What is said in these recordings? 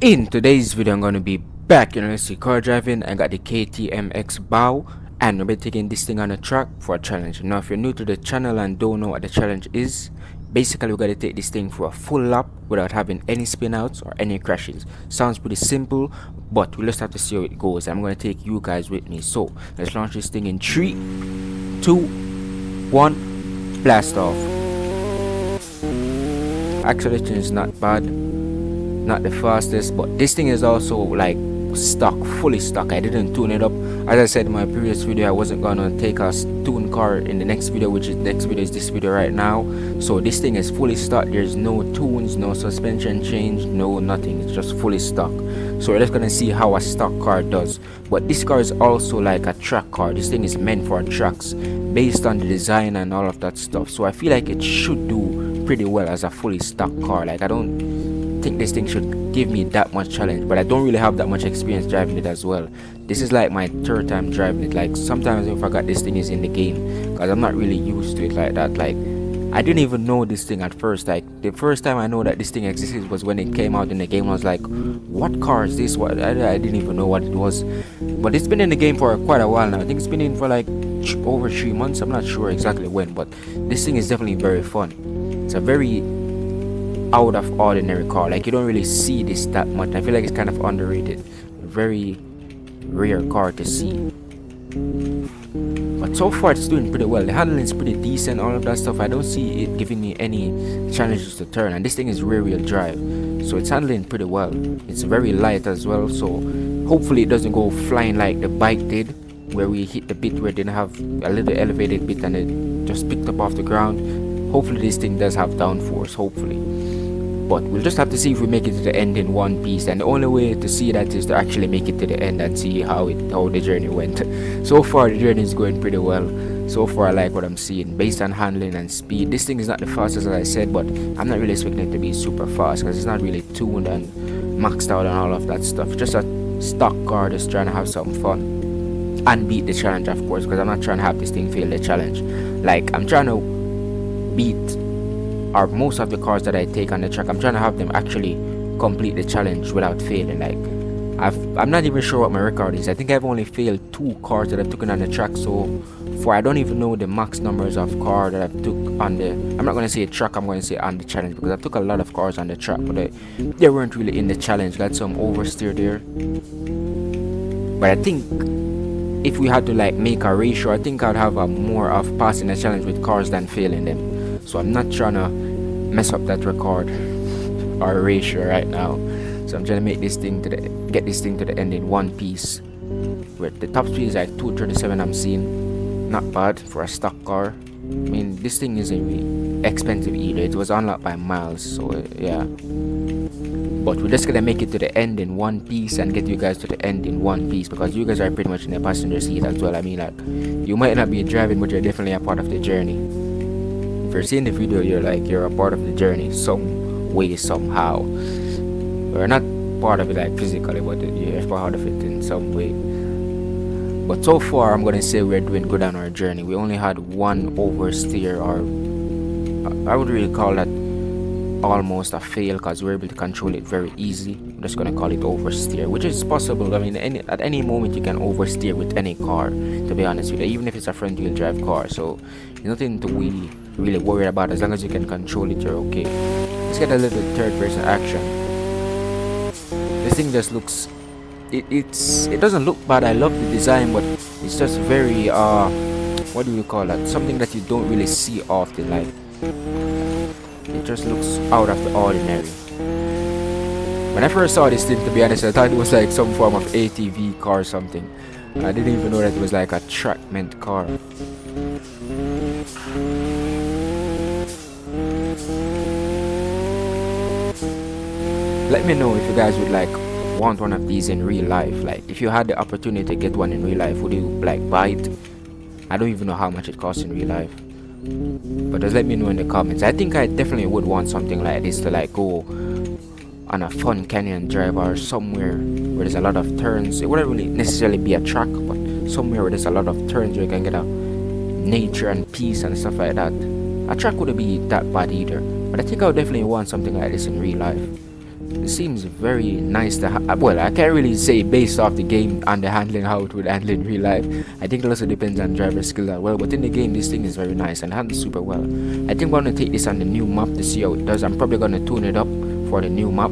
In today's video, I'm going to be back in LSC car driving. I got the KTM-X Bow, and we'll be taking this thing on a track for a challenge. Now, if you're new to the channel and don't know what the challenge is, basically we're going to take this thing for a full lap without having any spin outs or any crashes. Sounds pretty simple, but we'll just have to see how it goes. I'm going to take you guys with me. So let's launch this thing in 3, 2, 1, blast off. Acceleration is not bad, not the fastest, but this thing is also like stock, fully stock. I didn't tune it up. As I said in my previous video, I wasn't gonna take a tune car in the next video, which is next video is this video right now. So this thing is fully stock. There's no tunes, no suspension change, no nothing. It's just fully stock. So we're just gonna see how a stock car does. But this car is also like a track car. This thing is meant for tracks based on the design and all of that stuff. So I feel like it should do pretty well as a fully stock car. Like, I don't think this thing should give me that much challenge, but I don't really have that much experience driving it as well. This is like my third time driving it. Like, sometimes I forgot this thing is in the game because I'm not really used to it like that. Like, I didn't even know this thing at first. Like, the first time I know that this thing existed was when it came out in the game. I was like, what car is this? What? I didn't even know what it was. But it's been in the game for quite a while now. I think it's been in for like over 3 months. I'm not sure exactly when, but this thing is definitely very fun. It's a very out of ordinary car. Like, you don't really see this that much. I feel like it's kind of underrated. Very rare car to see. But so far it's doing pretty well. The handling is pretty decent, all of that stuff. I don't see it giving me any challenges to turn, and this thing is rear wheel drive, so it's handling pretty well. It's very light as well, so hopefully it doesn't go flying like the bike did, where we hit the bit where it didn't have a little elevated bit and it just picked up off the ground. Hopefully this thing does have downforce, hopefully. But we'll just have to see if we make it to the end in one piece, and the only way to see that is to actually make it to the end and see how the journey went. So far the journey is going pretty well. So far I like what I'm seeing based on handling and speed. This thing is not the fastest, as I said, but I'm not really expecting it to be super fast because it's not really tuned and maxed out and all of that stuff. Just a stock car just trying to have some fun and beat the challenge, of course, because I'm not trying to have this thing fail the challenge. Like, I'm trying to beat or most of the cars that I take on the track. I'm trying to have them actually complete the challenge without failing. Like, I'm not even sure what my record is. I think I've only failed 2 cars that I've taken on the track so far. I don't even know the max numbers of cars that I've took on the, I'm not going to say track, I'm going to say on the challenge, because I took a lot of cars on the track, but they weren't really in the challenge. Got some oversteer there. But I think if we had to like make a ratio, I think I'd have a more of passing the challenge with cars than failing them. So I'm not trying to mess up that record or ratio right now. So I'm trying to make this thing get this thing to the end in one piece. Where the top speed is like 237 I'm seeing. Not bad for a stock car. I mean, this thing isn't really expensive either. It was unlocked by Miles, so yeah. But we're just gonna make it to the end in one piece and get you guys to the end in one piece, because you guys are pretty much in the passenger seat as well. I mean, like, you might not be driving, but you're definitely a part of the journey. If you're seeing the video, you're a part of the journey some way, somehow. We're not part of it like physically, but you're part of it in some way. But so far I'm gonna say we're doing good on our journey. We only had one oversteer, or I would really call that almost a fail, because we're able to control it very easy. I'm just gonna call it oversteer, which is possible. I mean, at any moment you can oversteer with any car, to be honest with you, even if it's a front wheel drive car. So there's nothing to really worry about. As long as you can control it, you're okay. Let's get a little third person action. This thing just looks, it doesn't look bad. I love the design, but it's just very what do you call that, something that you don't really see often. Like, it just looks out of the ordinary. When I first saw this thing, to be honest, I thought it was like some form of ATV car or something. I didn't even know that it was like a track meant car. Let me know if you guys would like want one of these in real life. Like, if you had the opportunity to get one in real life, would you like buy it? I don't even know how much it costs in real life, but just let me know in the comments. I think I definitely would want something like this to like go on a fun canyon drive or somewhere where there's a lot of turns. It wouldn't really necessarily be a track, but somewhere where there's a lot of turns where you can get a nature and peace and stuff like that. A track wouldn't be that bad either, but I think I would definitely want something like this in real life. It seems very nice to well, I can't really say based off the game and the handling how it would handle in real life. I think it also depends on driver skill as well, but in the game this thing is very nice and handles super well. I think I'm gonna take this on the new map to see how it does. I'm probably gonna tune it up for the new map,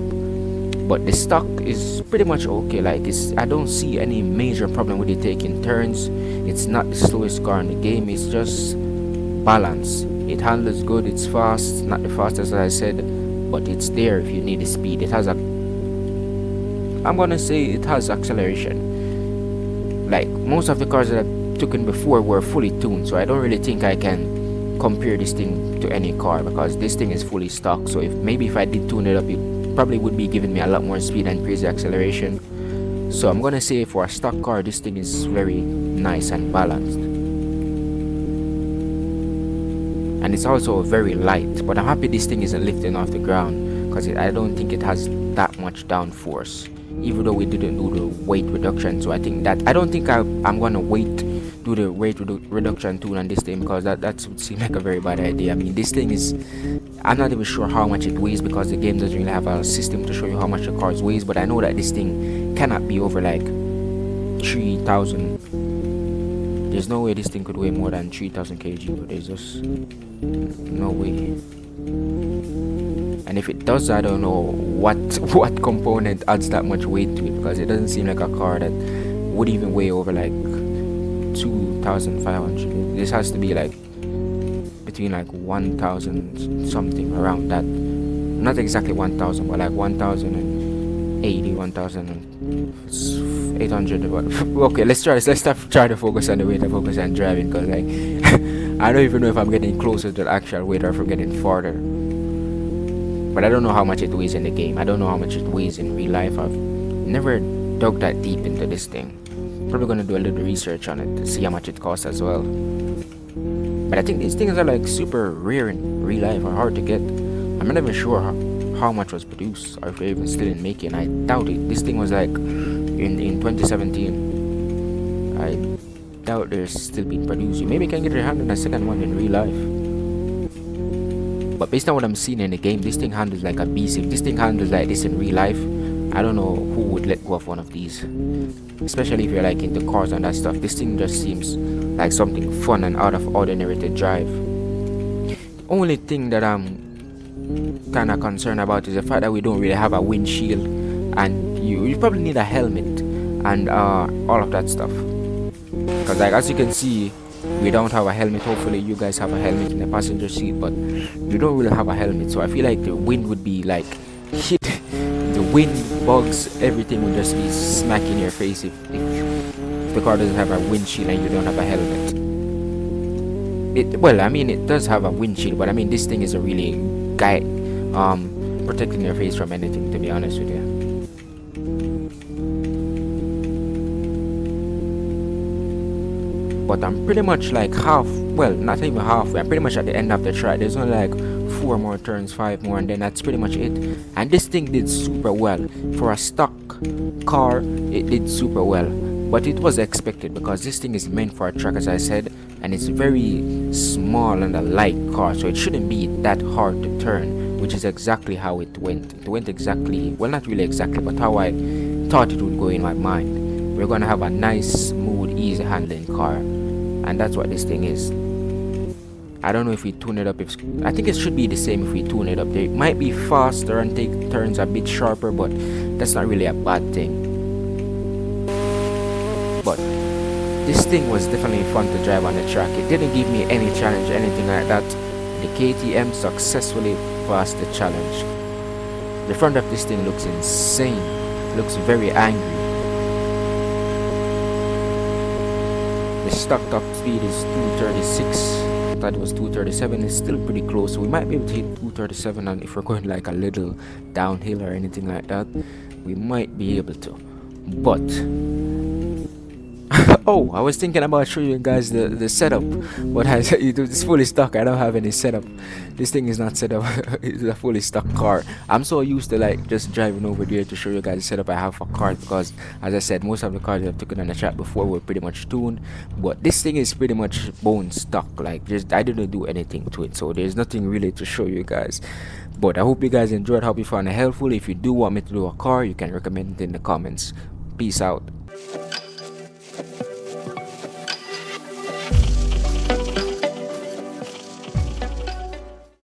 but the stock is pretty much okay. Like, I don't see any major problem with it taking turns. It's not the slowest car in the game, it's just balance. It handles good, it's fast, not the fastest as I said, but it's there if you need the speed. It has I'm gonna say it has acceleration. Like most of the cars that I took in before were fully tuned, so I don't really think I can compare this thing to any car because this thing is fully stock. So if I did tune it up, it probably would be giving me a lot more speed and crazy acceleration. So I'm gonna say for a stock car, this thing is very nice and balanced. And it's also very light, but I'm happy this thing isn't lifting off the ground because I don't think it has that much downforce, even though we didn't do the weight reduction. So I don't think I'm gonna do the weight reduction tune on this thing because that would seem like a very bad idea. I mean, this thing is, I'm not even sure how much it weighs because the game doesn't really have a system to show you how much the car weighs, but I know that this thing cannot be over like 3,000. There's no way this thing could weigh more than 3,000 kg, but there's just no way. And if it does, I don't know what component adds that much weight to it, because it doesn't seem like a car that would even weigh over like 2,500. This has to be like between like 1,000 something, around that. Not exactly 1,000, but like 1,080, 1,800. Okay, let's try to focus on the weight and focus on driving, because like I don't even know if I'm getting closer to the actual weight or if I'm getting farther. But I don't know how much it weighs in the game. I don't know how much it weighs in real life. I've never dug that deep into this thing. Probably gonna do a little research on it to see how much it costs as well. But I think these things are like super rare in real life or hard to get. I'm not even sure how much was produced or if they're even still in making. I doubt it. This thing was like in 2017. I doubt they're still being produced. You maybe can get your hand on a second one in real life. But based on what I'm seeing in the game, this thing handles like a beast. If this thing handles like this in real life, I don't know who would let go of one of these. Especially if you're like into cars and that stuff. This thing just seems like something fun and out of ordinary to drive. The only thing that I'm kind of concerned about is the fact that we don't really have a windshield, and you probably need a helmet and all of that stuff. Because like as you can see, we don't have a helmet. Hopefully you guys have a helmet in the passenger seat, but we don't really have a helmet. So I feel like the wind would be like hit. The wind, bugs, everything would just be smacking your face if the car doesn't have a windshield and you don't have a helmet. Well, I mean, it does have a windshield, but I mean, this thing is a really protecting your face from anything, to be honest with you. But I'm pretty much like not even halfway. I'm pretty much at the end of the track. There's only like 4 more turns, 5 more, and then that's pretty much it. And this thing did super well. For a stock car, it did super well. But it was expected because this thing is meant for a track, as I said, and it's very small and a light car, so it shouldn't be that hard to turn, which is exactly how it went. It went exactly, well, not really exactly, but how I thought it would go in my mind. We're gonna have a nice, smooth, easy handling car, and that's what this thing is. I don't know if we tune it up. I think it should be the same if we tune it up. They might be faster and take turns a bit sharper, but that's not really a bad thing. But this thing was definitely fun to drive on the track. It didn't give me any challenge, anything like that. The KTM successfully passed the challenge. The front of this thing looks insane. It looks very angry. The stock top speed is 236. I thought it was 237. It's still pretty close, so we might be able to hit 237, and if we're going like a little downhill or anything like that, we might be able to. But Oh, I was thinking about showing you guys the setup, but I it's fully stock. I don't have any setup. This thing is not set up. It's a fully stock car. I'm so used to like just driving over there to show you guys the setup I have for cars because, as I said, most of the cars I've taken on the track before were pretty much tuned, but this thing is pretty much bone stock. Like, just I didn't do anything to it, so there's nothing really to show you guys. But I hope you guys enjoyed. Hope you found it helpful. If you do want me to do a car, you can recommend it in the comments. Peace out.